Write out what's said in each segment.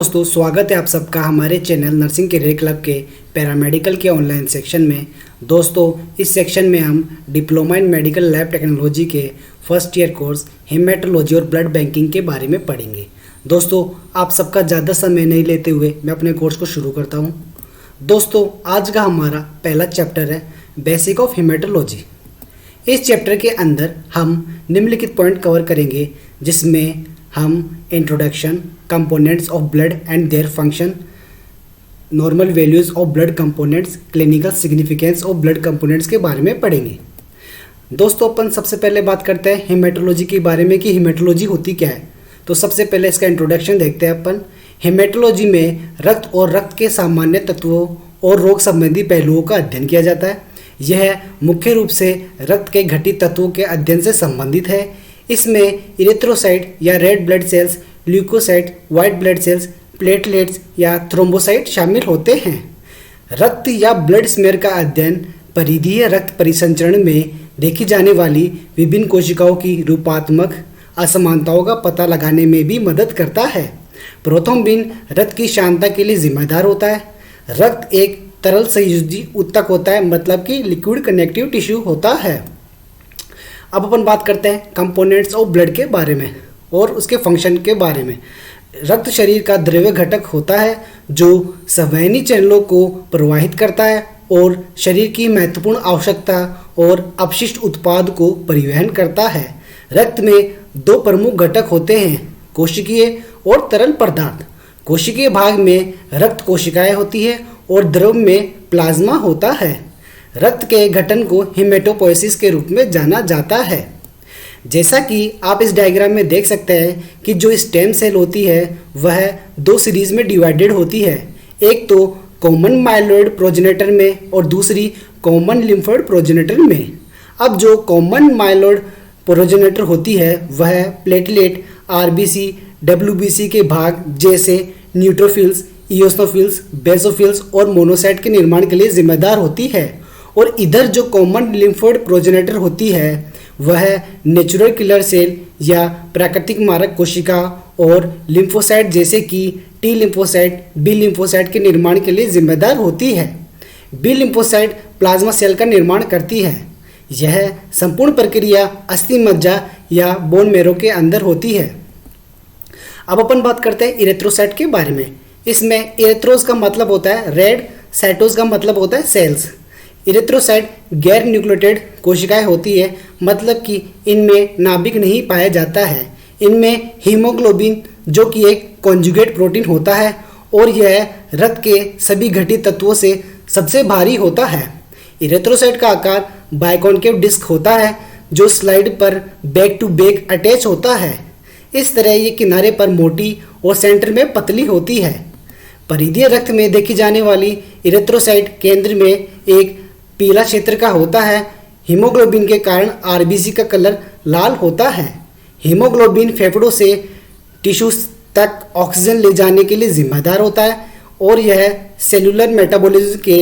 दोस्तों, स्वागत है आप सबका हमारे चैनल नर्सिंग करियर क्लब के पैरामेडिकल के ऑनलाइन सेक्शन में। दोस्तों, इस सेक्शन में हम diploma in medical lab technology के फर्स्ट ईयर कोर्स हेमेटोलॉजी और ब्लड बैंकिंग के बारे में पढ़ेंगे। दोस्तों, आप सबका ज़्यादा समय नहीं लेते हुए मैं अपने कोर्स को शुरू करता हूँ। दोस्तों, आज का हमारा पहला चैप्टर है बेसिक ऑफ हेमेटोलॉजी। इस चैप्टर के अंदर हम निम्नलिखित पॉइंट कवर करेंगे, जिसमें हम introduction, components of blood and their function, normal values of blood components, clinical significance of blood components के बारे में पढ़ेंगे। दोस्तों, अपन सबसे पहले बात करते हैं हेमेटोलॉजी के बारे में कि हेमेटोलॉजी होती क्या है। तो सबसे पहले इसका इंट्रोडक्शन देखते हैं अपन। हेमेटोलॉजी में रक्त और रक्त के सामान्य तत्वों और रोग संबंधी पहलुओं का अध्ययन किया जाता है। यह मुख्य रूप से रक्त के घटित तत्वों के अध्ययन से संबंधित है। इसमें इरिथ्रोसाइट या red blood cells, leucocyte, white blood cells, platelets या थ्रोम्बोसाइट शामिल होते हैं। रक्त या ब्लड स्मेयर का अध्ययन परिधीय रक्त परिसंचरण में देखी जाने वाली विभिन्न कोशिकाओं की रूपात्मक असमानताओं का पता लगाने में भी मदद करता है। प्रोथ्रोम्बिन रक्त की शांतता के लिए जिम्मेदार होता है। रक्त एक तरल संयोजी ऊतक होता है, मतलब कि लिक्विड कनेक्टिव टिश्यू होता है। अब अपन बात करते हैं कंपोनेंट्स ऑफ ब्लड के बारे में और उसके फंक्शन के बारे में। रक्त शरीर का द्रव्य घटक होता है जो संवहनी चैनलों को प्रवाहित करता है और शरीर की महत्वपूर्ण आवश्यकता और अपशिष्ट उत्पाद को परिवहन करता है। रक्त में दो प्रमुख घटक होते हैं, कोशिकीय और तरल पदार्थ। कोशिकीय भाग में रक्त कोशिकाएं होती है और द्रव में प्लाज्मा होता है। रक्त के गठन को हेमेटोपोएसिस के रूप में जाना जाता है। जैसा कि आप इस डायग्राम में देख सकते हैं कि जो स्टेम सेल होती है वह दो सीरीज में डिवाइडेड होती है। एक तो कॉमन माइलॉइड प्रोजेनेटर में और दूसरी कॉमन लिम्फोइड प्रोजेनेटर में। अब जो कॉमन माइलॉइड प्रोजेनेटर होती है वह प्लेटलेट, आरबीसी, डब्ल्यूबीसी के भाग जैसे न्यूट्रोफिल्स, इओसिनोफिल्स, बेसोफिल्स और मोनोसाइट के निर्माण के लिए जिम्मेदार होती है। और इधर जो कॉमन लिम्फोइड प्रोजेनेटर होती है वह नेचुरल किलर सेल या प्राकृतिक मारक कोशिका और लिम्फोसाइट जैसे कि टी लिम्फोसाइट, बी लिम्फोसाइट के निर्माण के लिए जिम्मेदार होती है। बी लिम्फोसाइट प्लाज्मा सेल का निर्माण करती है। यह संपूर्ण प्रक्रिया अस्थि मज्जा या बोन मैरो के अंदर होती है। अब अपन बात करते हैं इरेथ्रोसाइट के बारे में। इसमें इरेथ्रोस का मतलब होता है रेड, साइटोस का मतलब होता है सेल्स। इरेथ्रोसाइट गैर न्यूक्लियोटाइड कोशिकाएं होती है, मतलब कि इनमें नाभिक नहीं पाया जाता है। इनमें हीमोग्लोबिन जो कि एक कॉन्जुगेट प्रोटीन होता है और यह रक्त के सभी घटित तत्वों से सबसे भारी होता है। इरेथ्रोसाइट का आकार बाइकॉन्केव डिस्क होता है जो स्लाइड पर बैक टू बैक अटैच होता है। इस तरह ये किनारे पर मोटी और सेंटर में पतली होती है। परिधीय रक्त में देखी जाने वाली इरेथ्रोसाइट केंद्र में एक पीला क्षेत्र का होता है। हीमोग्लोबिन के कारण आरबीसी का कलर लाल होता है। हीमोग्लोबिन फेफड़ों से टिश्यूज तक ऑक्सीजन ले जाने के लिए जिम्मेदार होता है और यह सेलुलर मेटाबॉलिज्म के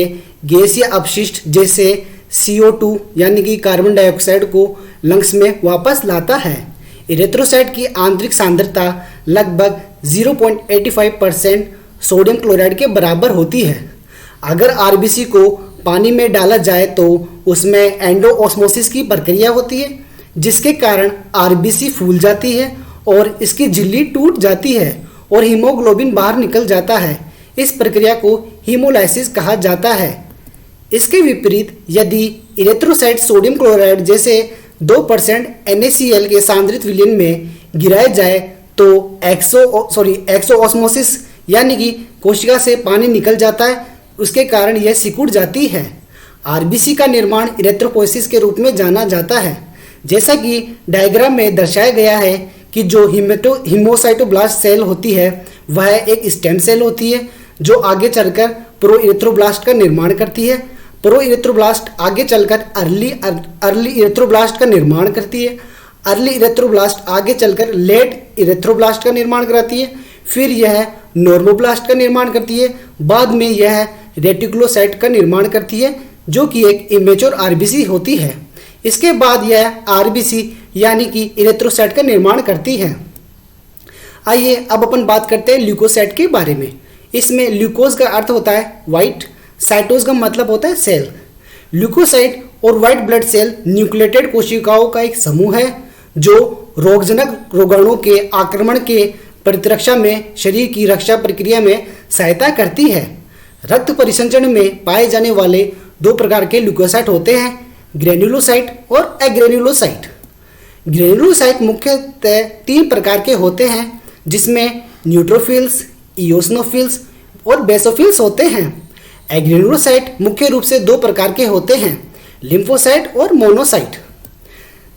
गैसीय अपशिष्ट जैसे CO2 यानी कि कार्बन डाइऑक्साइड को लंग्स में वापस लाता है। इरेथ्रोसाइट की आंतरिक सांद्रता लगभग 0.85% सोडियम क्लोराइड के बराबर होती है। अगर आरबीसी को पानी में डाला जाए तो उसमें एंडोऑस्मोसिस की प्रक्रिया होती है, जिसके कारण आरबीसी फूल जाती है और इसकी झिल्ली टूट जाती है और हीमोग्लोबिन बाहर निकल जाता है। इस प्रक्रिया को हीमोलाइसिस कहा जाता है। इसके विपरीत यदि इरेथ्रोसाइट सोडियम क्लोराइड जैसे 2% NaCl के सांद्रित विलयन में गिराए जाए तो एक्सोऑस्मोसिस यानी कि कोशिका से पानी निकल जाता है, उसके कारण यह सिकुड़ जाती है। आरबीसी का निर्माण इरेथ्रोपोएसिस के रूप में जाना जाता है। जैसा कि डायग्राम में दर्शाया गया है कि जो हीमोसाइटोब्लास्ट सेल होती है वह एक स्टेम सेल होती है जो आगे चलकर प्रो इरेथ्रोब्लास्ट का निर्माण करती है। प्रो इरेथ्रोब्लास्ट आगे चलकर अर्ली इरेथ्रोब्लास्ट का निर्माण करती है। अर्ली इरेथ्रोब्लास्ट आगे चलकर लेट इरेथ्रोब्लास्ट का निर्माण कराती है। फिर यह नॉर्मोब्लास्ट का निर्माण करती है। बाद में यह रेटिकुलोसाइट का निर्माण करती है जो कि एक इमेच्योर आरबीसी होती है। इसके बाद यह आरबीसी यानी कि इरेथ्रोसाइट का निर्माण करती है। आइए अब अपन बात करते हैं ल्यूकोसाइट के बारे में। इसमें ल्यूकोज का अर्थ होता है वाइट, साइटोज का मतलब होता है सेल। ल्यूकोसाइट और वाइट ब्लड सेल न्यूक्लिएटेड कोशिकाओं का एक समूह है जो रोगजनक रोगाणुओं के आक्रमण के प्रतिरक्षा में शरीर की रक्षा प्रक्रिया में सहायता करती है। रक्त परिसंचरण में पाए जाने वाले दो प्रकार के ल्यूकोसाइट होते हैं, ग्रेन्युलोसाइट और एग्रेन्युलोसाइट। ग्रेन्युलोसाइट मुख्यतः 3 प्रकार के होते हैं, जिसमें न्यूट्रोफिल्स, इओसिनोफिल्स और बेसोफिल्स होते हैं। एग्रेन्युलोसाइट मुख्य रूप से 2 प्रकार के होते हैं, लिम्फोसाइट और मोनोसाइट।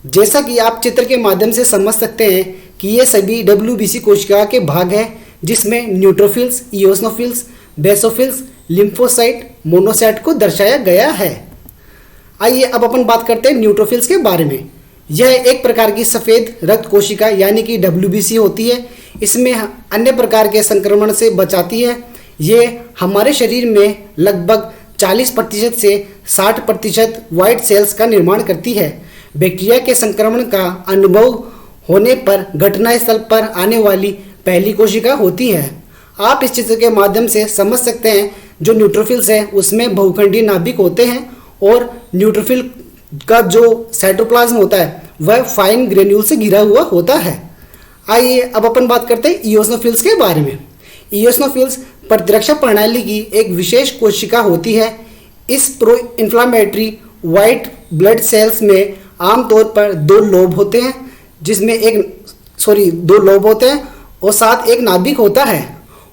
जैसा कि आप चित्र के माध्यम से समझ सकते हैं कि ये सभी WBC कोशिका के भाग हैं, जिसमें neutrophils, eosinophils, basophils, lymphocyte, monocyte को दर्शाया गया है। आइए अब अपन बात करते हैं न्यूट्रोफिल्स के बारे में। यह एक प्रकार की सफ़ेद रक्त कोशिका यानी कि WBC होती है। इसमें अन्य प्रकार के संक्रमण से बचाती है। ये हमारे शरीर में लगभग 40% से 60% वाइट सेल्स का निर्माण करती है। बैक्टीरिया के संक्रमण का अनुभव होने पर घटनास्थल पर आने वाली पहली कोशिका होती है। आप इस चित्र के माध्यम से समझ सकते हैं जो न्यूट्रोफिल्स है उसमें बहुखंडीय नाभिक होते हैं और न्यूट्रोफिल का जो साइटोप्लाज्म होता है वह फाइन ग्रेन्यूल से घिरा हुआ होता है। आइए अब अपन बात करते हैं इओसिनोफिल्स के बारे में। इओसिनोफिल्स प्रतिरक्षा प्रणाली की एक विशेष कोशिका होती है। इस pro inflammatory white blood sales में आमतौर पर 2 लोब होते हैं, जिसमें 2 लोब होते हैं और साथ एक नाभिक होता है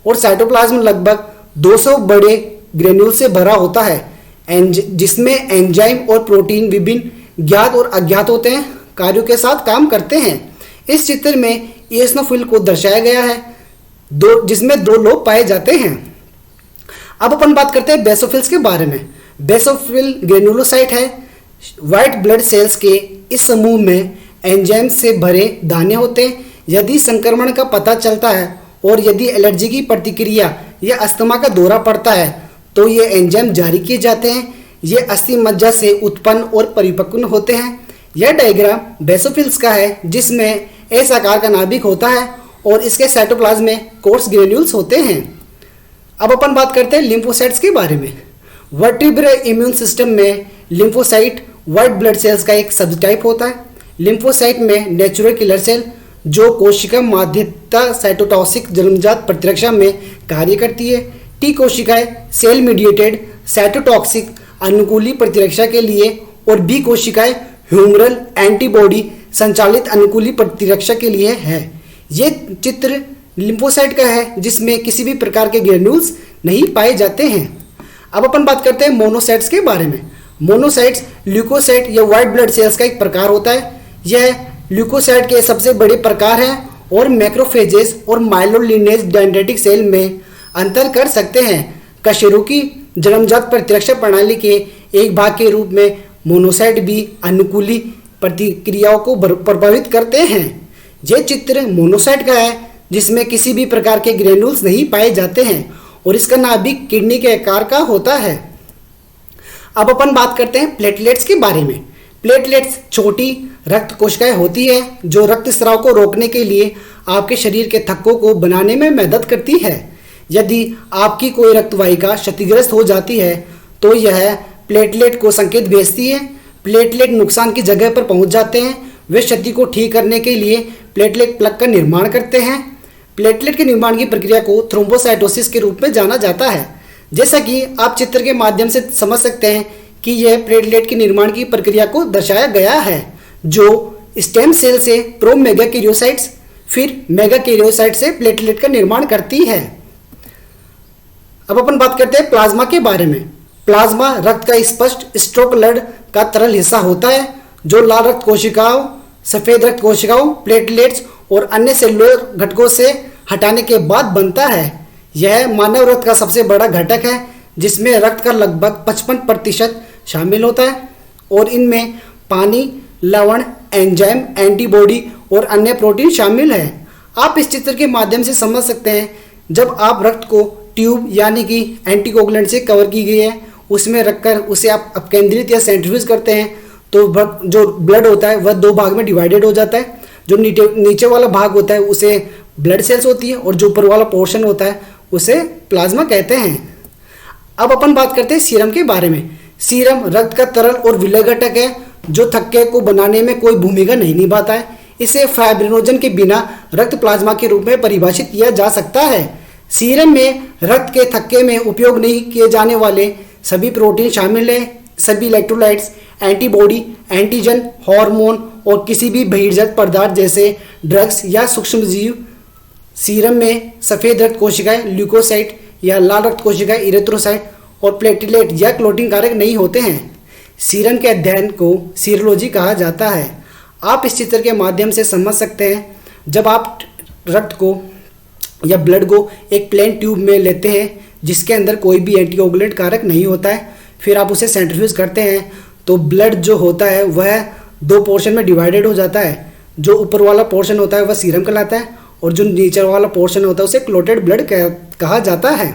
और साइटोप्लाज्म लगभग 200 बड़े ग्रेन्यूल से भरा होता है, जिसमें एंजाइम और प्रोटीन विभिन्न ज्ञात और अज्ञात होते हैं कार्यों के साथ काम करते हैं। इस चित्र में इओसिनोफिल को दर्शाया गया है जिसमें 2 लोब पाए जाते हैं। अब अपन बात करते हैं बेसोफिल्स के बारे में। बेसोफिल ग्रेन्युलोसाइट है। व्हाइट ब्लड सेल्स के इस समूह में एंजाइम से भरे दाने होते हैं। यदि संक्रमण का पता चलता है और यदि एलर्जी की प्रतिक्रिया या अस्थमा का दौरा पड़ता है तो ये एंजाइम जारी किए जाते हैं। ये अस्थि मज्जा से उत्पन्न और परिपक्व होते हैं। यह डायग्राम बेसोफिल्स का है, जिसमें एस आकार का नाभिक होता है और इसके साइटोप्लाज्म में कोर्स ग्रेन्यूल्स होते हैं। अब अपन बात करते हैं लिम्फोसाइट्स के बारे में। वर्टिब्रल इम्यून सिस्टम में लिम्फोसाइट व्हाइट ब्लड सेल्स का एक सबटाइप होता है। लिम्फोसाइट में नेचुरल किलर सेल जो कोशिका माध्यता साइटोटॉक्सिक जन्मजात प्रतिरक्षा में कार्य करती है। टी कोशिकाएं सेल मीडिएटेड साइटोटॉक्सिक अनुकूली प्रतिरक्षा के लिए और बी कोशिकाएं ह्यूमरल एंटीबॉडी संचालित अनुकूली प्रतिरक्षा के लिए है। ये चित्र लिम्फोसाइट का है जिसमें किसी भी प्रकार के ग्रेन्यूल्स नहीं पाए जाते हैं। अब अपन बात करते हैं मोनोसाइट्स के बारे में। मोनोसाइट्स ल्यूकोसाइट या व्हाइट ब्लड सेल्स का एक प्रकार होता है। यह ल्यूकोसाइट के सबसे बड़े प्रकार हैं और मैक्रोफेजेस और माइलोलिनेज डेंड्रिटिक सेल में अंतर कर सकते हैं। कशेरुकी जन्मजात प्रतिरक्षा प्रणाली के एक भाग के रूप में मोनोसाइट भी अनुकूली प्रतिक्रियाओं को प्रभावित करते हैं। यह चित्र मोनोसाइट का है जिसमें किसी भी प्रकार के ग्रेन्यूल्स नहीं पाए जाते हैं और इसका नाभिक किडनी के आकार का होता है। अब अपन बात करते हैं प्लेटलेट्स के बारे में। प्लेटलेट्स छोटी रक्त कोशिकाएं होती है जो रक्त स्राव को रोकने के लिए आपके शरीर के थक्कों को बनाने में मदद करती है। यदि आपकी कोई रक्त वाहिका क्षतिग्रस्त हो जाती है तो यह प्लेटलेट को संकेत भेजती है। प्लेटलेट नुकसान की जगह पर पहुंच जाते हैं। वे क्षति को ठीक करने के लिए प्लेटलेट प्लग का निर्माण करते हैं। प्लेटलेट के निर्माण की प्रक्रिया को थ्रोम्बोसाइटोसिस के रूप में जाना जाता है। जैसा कि आप चित्र के माध्यम से समझ सकते हैं कि यह प्लेटलेट के निर्माण की प्रक्रिया को दर्शाया गया है, जो स्टेम सेल से प्रो मेगाकैरियोसाइट्स फिर मेगाकैरियोसाइट से प्लेटलेट का निर्माण करती है। अब अपन बात करते हैं प्लाज्मा के बारे में। प्लाज्मा रक्त का स्पष्ट स्ट्रोक ब्लड का तरल हिस्सा होता है जो लाल रक्त कोशिकाओं, सफेद रक्त कोशिकाओं, प्लेटलेट्स और अन्य सेलुलर घटकों से हटाने के बाद बनता है। यह मानव रक्त का सबसे बड़ा घटक है जिसमें रक्त का लगभग 55% शामिल होता है और इनमें पानी, लवण, एंजाइम, एंटीबॉडी और अन्य प्रोटीन शामिल है। आप इस चित्र के माध्यम से समझ सकते हैं जब आप रक्त को ट्यूब यानी कि एंटीकोगुलेंट से कवर की गई है उसमें रखकर उसे आप अपकेंद्रित या सेंट्रीफ्यूज करते हैं तो जो ब्लड होता है वह 2 भाग में डिवाइडेड हो जाता है। जो नीचे वाला भाग होता है उसे ब्लड सेल्स होती है और जो ऊपर वाला पोर्शन होता है उसे प्लाज्मा कहते हैं। अब अपन बात करते हैं सीरम के बारे में। सीरम रक्त का तरल और विलय घटक है जो थक्के को बनाने में कोई भूमिका नहीं निभाता है। इसे फाइब्रिनोजन के बिना रक्त प्लाज्मा के रूप में परिभाषित किया जा सकता है। सीरम में रक्त के थक्के में उपयोग नहीं किए जाने वाले सभी प्रोटीन शामिल हैं। सभी इलेक्ट्रोलाइट्स, एंटीबॉडी, एंटीजन, हार्मोन और किसी भी बहिर्गत पदार्थ जैसे ड्रग्स या सूक्ष्मजीव सीरम में सफ़ेद रक्त कोशिकाएं, ल्यूकोसाइट या लाल रक्त कोशिकाएं, इरेथ्रोसाइट और प्लेटलेट या क्लोटिंग कारक नहीं होते हैं। सीरम के अध्ययन को सीरोलॉजी कहा जाता है। आप इस चित्र के माध्यम से समझ सकते हैं। जब आप रक्त को या ब्लड को एक प्लेन ट्यूब में लेते हैं जिसके अंदर कोई भी एंटीकोगुलेंट कारक नहीं होता है, फिर आप उसे सेंट्रीफ्यूज करते हैं तो ब्लड जो होता है वह दो पोर्शन में डिवाइडेड हो जाता है। जो ऊपर वाला पोर्शन होता है वह सीरम कहलाता है और जो नीचे वाला पोर्शन होता है उसे क्लोटेड ब्लड कहा जाता है।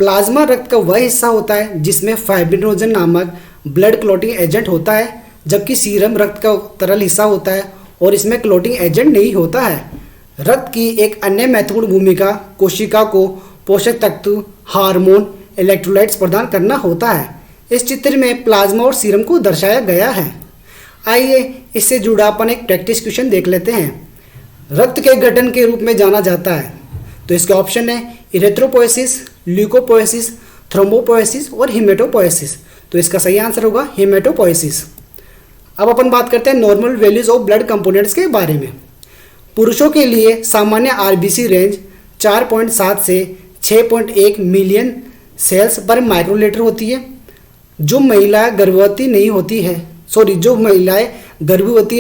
प्लाज्मा रक्त का वह हिस्सा होता है जिसमें फाइब्रिनोजन नामक ब्लड क्लोटिंग एजेंट होता है, जबकि सीरम रक्त का तरल हिस्सा होता है और इसमें क्लोटिंग एजेंट नहीं होता है। रक्त की एक अन्य महत्वपूर्ण भूमिका कोशिका को पोषक तत्व, हार्मोन, इलेक्ट्रोलाइट्स प्रदान करना होता है। इस चित्र में प्लाज्मा और सीरम को दर्शाया गया है। आइए इससे जुड़ा अपन एक प्रैक्टिस क्वेश्चन देख लेते हैं। रक्त के गठन के रूप में जाना जाता है, तो इसके ऑप्शन है इरेथ्रोपोएसिस, ल्यूकोपोएसिस, थ्रोम्बोपोएसिस और हीमेटोपोएसिस। तो इसका सही आंसर होगा हीमेटोपोएसिस। अब अपन बात करते हैं normal values of blood components के बारे में। पुरुषों के लिए सामान्य आरबीसी रेंज 4.7 से 6.1 मिलियन सेल्स पर माइक्रोलीटर होती है। जो महिलाएं गर्भवती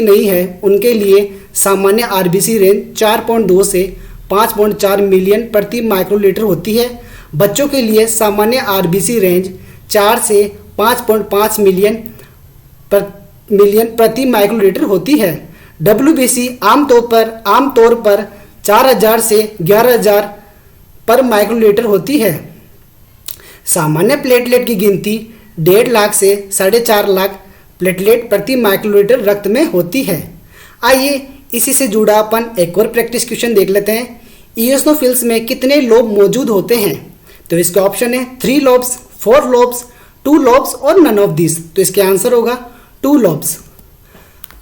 नहीं है उनके लिए सामान्य आरबीसी रेंज 4.2 से 5.4 मिलियन प्रति माइक्रोलीटर होती है। बच्चों के लिए सामान्य आरबीसी रेंज 4 से 5.5 मिलियन प्रति माइक्रोलीटर होती है। डब्ल्यूबीसी आमतौर पर 4000 से 11000 पर माइक्रोलीटर होती है। सामान्य प्लेटलेट की गिनती 1.5 लाख से 4.5 लाख प्लेटलेट प्रति माइक्रोलीटर रक्त में होती है। आइए इसी से जुड़ा अपन एक और प्रैक्टिस क्वेश्चन देख लेते हैं। इयोसिनोफिल्स में कितने लोब मौजूद होते हैं? तो इसका ऑप्शन है 3 लोब्स, 4 लोब्स, 2 लोब्स और नन ऑफ दिस। तो इसके आंसर होगा 2 लोब्स।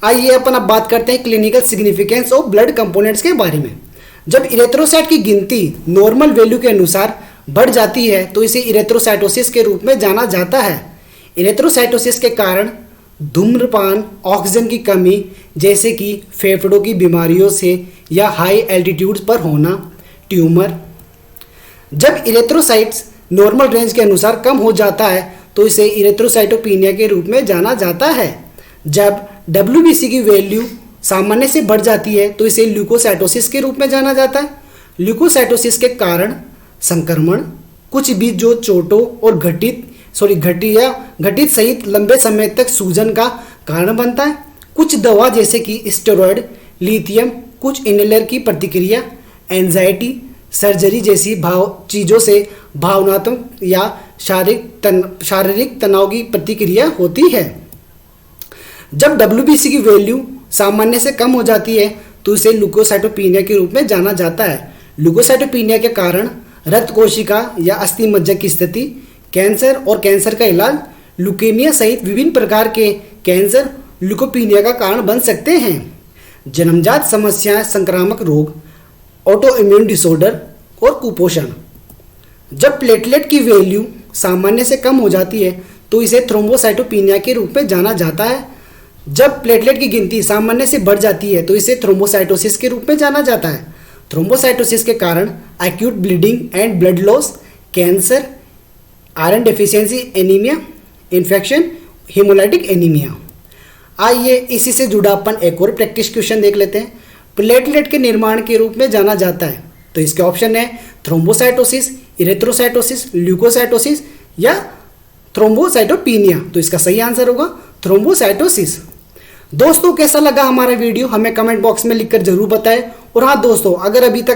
आइए अपन अब बात करते हैं clinical significance of blood components के बारे में। जब इरेथ्रोसाइट की गिनती नॉर्मल वैल्यू के अनुसार बढ़ जाती है तो इसे इरेथ्रोसाइटोसिस के रूप में जाना जाता है। इरेथ्रोसाइटोसिस के कारण धूम्रपान, ऑक्सीजन की कमी जैसे कि फेफड़ों की बीमारियों से या हाई एल्टीट्यूड पर होना, ट्यूमर। जब इरेथ्रोसाइट्स नॉर्मल रेंज के अनुसार कम हो जाता है तो इसे इरेथ्रोसाइटोपिनिया के रूप में जाना जाता है। जब डब्ल्यूबीसी की वैल्यू सामान्य से बढ़ जाती है तो इसे ल्यूकोसाइटोसिस के रूप में जाना जाता है। ल्यूकोसाइटोसिस के कारण संक्रमण, कुछ भी जो चोटों और घटित सहित लंबे समय तक सूजन का कारण बनता है। कुछ दवा जैसे कि स्टेरॉयड, लिथियम, कुछ इनहेलर की प्रतिक्रिया, एंजाइटी, सर्जरी जैसी चीज़ों से भावनात्मक या शारीरिक तनाव की प्रतिक्रिया होती है। जब डब्ल्यूबीसी की वैल्यू सामान्य से कम हो जाती है तो इसे ल्यूकोसाइटोपिनिया के रूप में जाना जाता है। ल्यूकोसाइटोपिनिया के कारण रक्त कोशिका या अस्थि मज्जा की स्थिति, कैंसर और कैंसर का इलाज, ल्यूकेमिया सहित विभिन्न प्रकार के कैंसर ल्यूकोपीनिया का कारण बन सकते हैं। जन्मजात समस्याएं, संक्रामक रोग, ऑटो इम्यून डिसऑर्डर और कुपोषण। जब प्लेटलेट की वैल्यू सामान्य से कम हो जाती है तो इसे थ्रोम्बोसाइटोपिनिया के रूप में जाना जाता है। जब प्लेटलेट की गिनती सामान्य से बढ़ जाती है तो इसे थ्रोम्बोसाइटोसिस के रूप में जाना जाता है। थ्रोम्बोसाइटोसिस के कारण acute bleeding and blood loss, cancer, iron deficiency anaemia, infection, haemolytic anaemia. आइए इसी से जुड़ा अपन एक और प्रैक्टिस क्वेश्चन देख लेते हैं। प्लेटलेट के निर्माण के रूप में जाना जाता है तो इसके ऑप्शन है थ्रोम्बोसाइटोसिस, इरेथ्रोसाइटोसिस, ल्यूकोसाइटोसिस या थ्रोम्बोसाइटोपिनिया। तो इसका सही आंसर होगा थ्रोम्बोसाइटोसिस। दोस्तों कैसा लगा हमारा वीडियो हमें कमेंट बॉक्स में लिखकर जरूर बताएं। और हाँ दोस्तों, अगर अभी तक